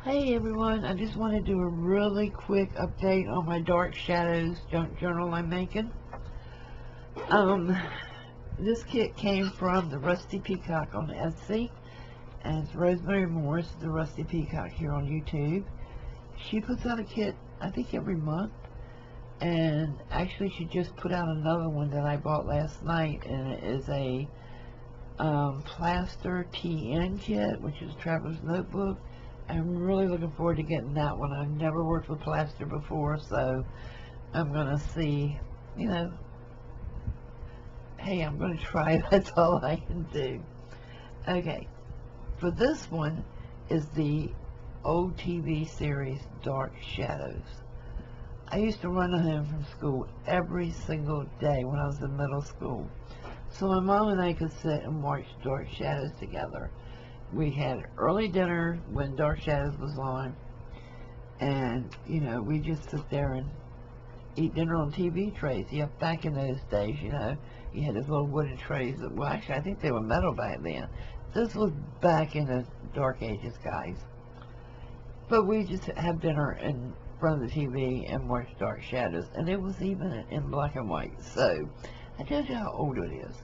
Hey everyone, I just want to do a really quick update on my Dark Shadows junk journal I'm making. This kit came from the Rusty Peacock on Etsy, and it's Rosemary Morris, the Rusty Peacock here on YouTube. She puts out a kit, I think every month, and actually she just put out another one that I bought last night, and it is a plaster TN kit, which is a traveler's notebook. I'm really looking forward to getting that one. I've never worked with plaster before, so I'm going to see, hey, I'm going to try. That's all I can do. Okay, for this one is the old TV series Dark Shadows. I used to run home from school every single day when I was in middle school, so my mom and I could sit and watch Dark Shadows together. We had early dinner when Dark Shadows was on, and, we just sit there and eat dinner on TV trays. Back in those days, you had those little wooden trays that, well, actually, I think they were metal back then. This was back in the dark ages, guys. But we just have dinner in front of the TV and watch Dark Shadows, and it was even in black and white, so I tells you how old it is.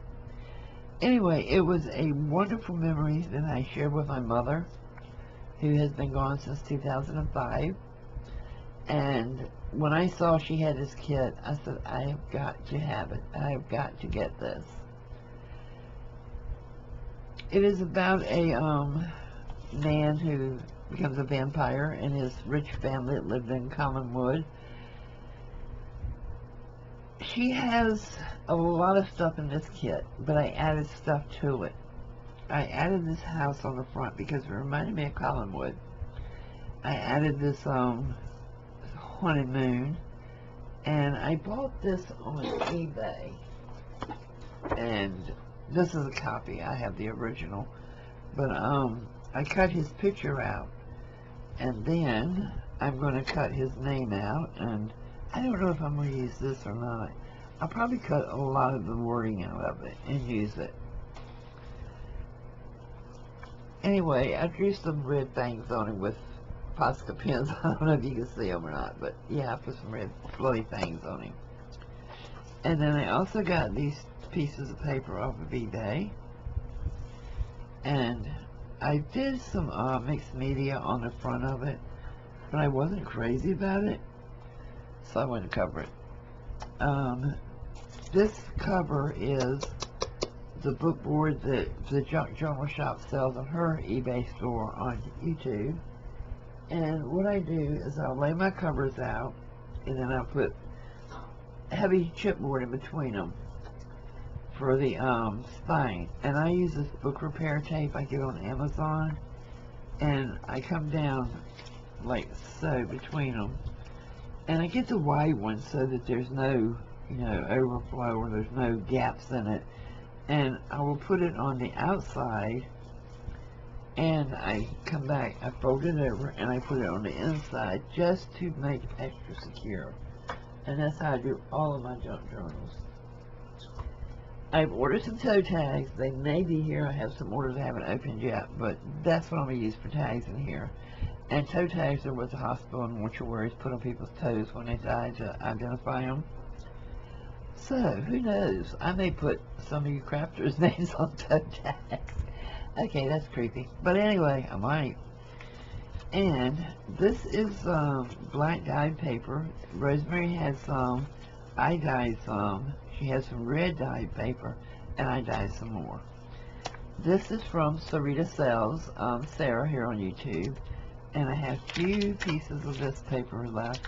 Anyway, it was a wonderful memory that I shared with my mother, who has been gone since 2005. And when I saw she had this kit, I said, I have got to have it. I have got to get this. It is about a man who becomes a vampire in his rich family that lived in Commonwood. She has a lot of stuff in this kit, but I added stuff to it. I added this house on the front because it reminded me of Collinwood. I added this haunted moon, and I bought this on eBay, and this is a copy. I have the original, but I cut his picture out, and then I'm going to cut his name out, and I don't know if I'm going to use this or not. I'll probably cut a lot of the wording out of it and use it. Anyway, I drew some red things on it with Posca pens. I don't know if you can see them or not, but yeah, I put some red flowy things on him. And then I also got these pieces of paper off of eBay. And I did some mixed media on the front of it, but I wasn't crazy about it, so I wouldn't cover it. This cover is the book board that the Junk Journal Shop sells on her eBay store on YouTube. And what I do is I'll lay my covers out, and then I'll put heavy chipboard in between them for the spine. And I use this book repair tape I get on Amazon, and I come down like so between them. And I get the wide one so that there's no, overflow, or there's no gaps in it. And I will put it on the outside, and I come back, I fold it over, and I put it on the inside just to make it extra secure. And that's how I do all of my junk journals. I've ordered some toe tags. They may be here. I have some orders I haven't opened yet, but that's what I'm going to use for tags in here. And toe tags are what the hospital and mortuaries put on people's toes when they die to identify them. So, who knows? I may put some of you crafters' names on toe tags. Okay, that's creepy. But anyway, I might. And this is black dyed paper. Rosemary has some. I dyed some. She has some red dyed paper, and I dyed some more. This is from Sarita Sells, Sarah here on YouTube. And I have few pieces of this paper left,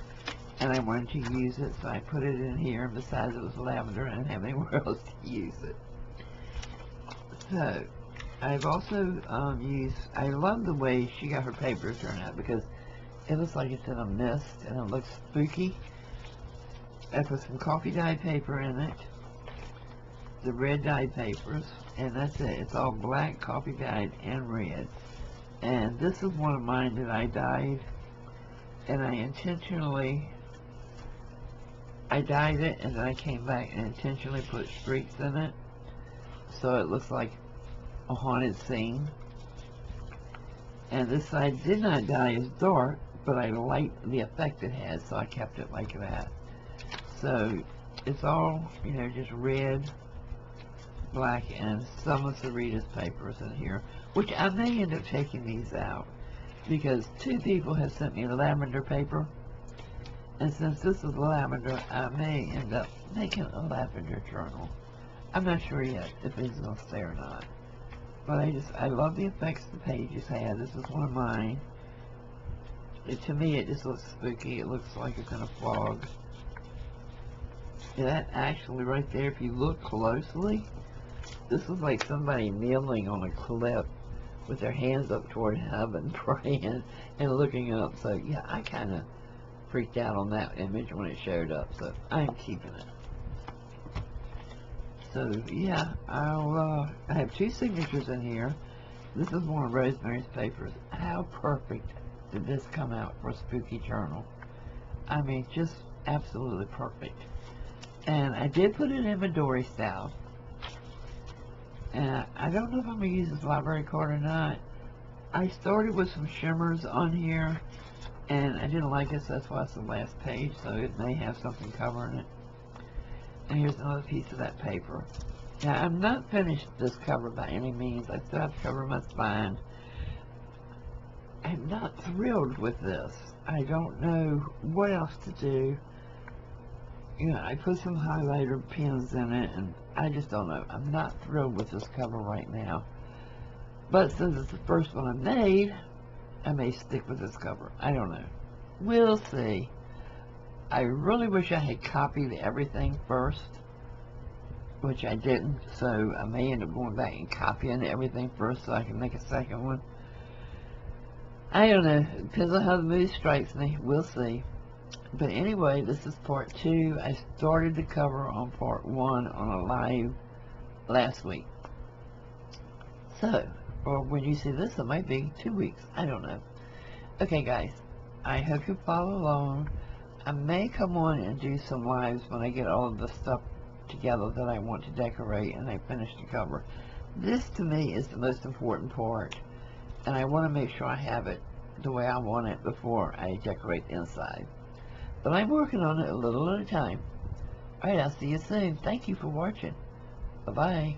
and I wanted to use it, so I put it in here. And besides, it was lavender, and I didn't have anywhere else to use it. So, I've also I love the way she got her paper turned out, because it looks like it's in a mist, and it looks spooky. I put some coffee dyed paper in it, the red dyed papers, and that's it. It's all black, coffee dyed, and red. And this is one of mine that I dyed, and I dyed it, and then I came back and intentionally put streaks in it, so it looks like a haunted scene. And this side did not dye as dark, but I liked the effect it had, so I kept it like that. So it's all, you know, just red, black, and some of Sarita's papers in here, which I may end up taking these out, because 2 people have sent me lavender paper, and since this is lavender, I may end up making a lavender journal. I'm not sure yet if it's going to stay or not. But I love the effects the pages have. This is one of mine. To me, it just looks spooky. It looks like it's in a fog. Yeah, that actually right there, if you look closely, this is like somebody kneeling on a cliff with their hands up toward heaven, praying and looking up. So, yeah, I kind of freaked out on that image when it showed up. So, I'm keeping it. So, yeah, I have 2 signatures in here. This is one of Rosemary's papers. How perfect did this come out for a spooky journal? I mean, just absolutely perfect. And I did put it in Midori style. And I don't know if I'm going to use this library card or not. I started with some shimmers on here, and I didn't like it, so that's why it's the last page, so it may have something covering it. And here's another piece of that paper. Now, I'm not finished this cover by any means. I still have to cover my spine. I'm not thrilled with this. I don't know what else to do. You know, I put some highlighter pens in it, and I just don't know. I'm not thrilled with this cover right now. But since it's the first one I made, I may stick with this cover. I don't know. We'll see. I really wish I had copied everything first, which I didn't, so I may end up going back and copying everything first so I can make a second one. I don't know. It depends on how the mood strikes me. We'll see. But anyway, this is part 2. I started the cover on part 1 on a live last week. So, or when you see this, it might be 2 weeks. I don't know. Okay, guys. I hope you follow along. I may come on and do some lives when I get all of the stuff together that I want to decorate and I finish the cover. This, to me, is the most important part. And I want to make sure I have it the way I want it before I decorate the inside. But I'm working on it a little at a time. Alright, I'll see you soon. Thank you for watching. Bye-bye.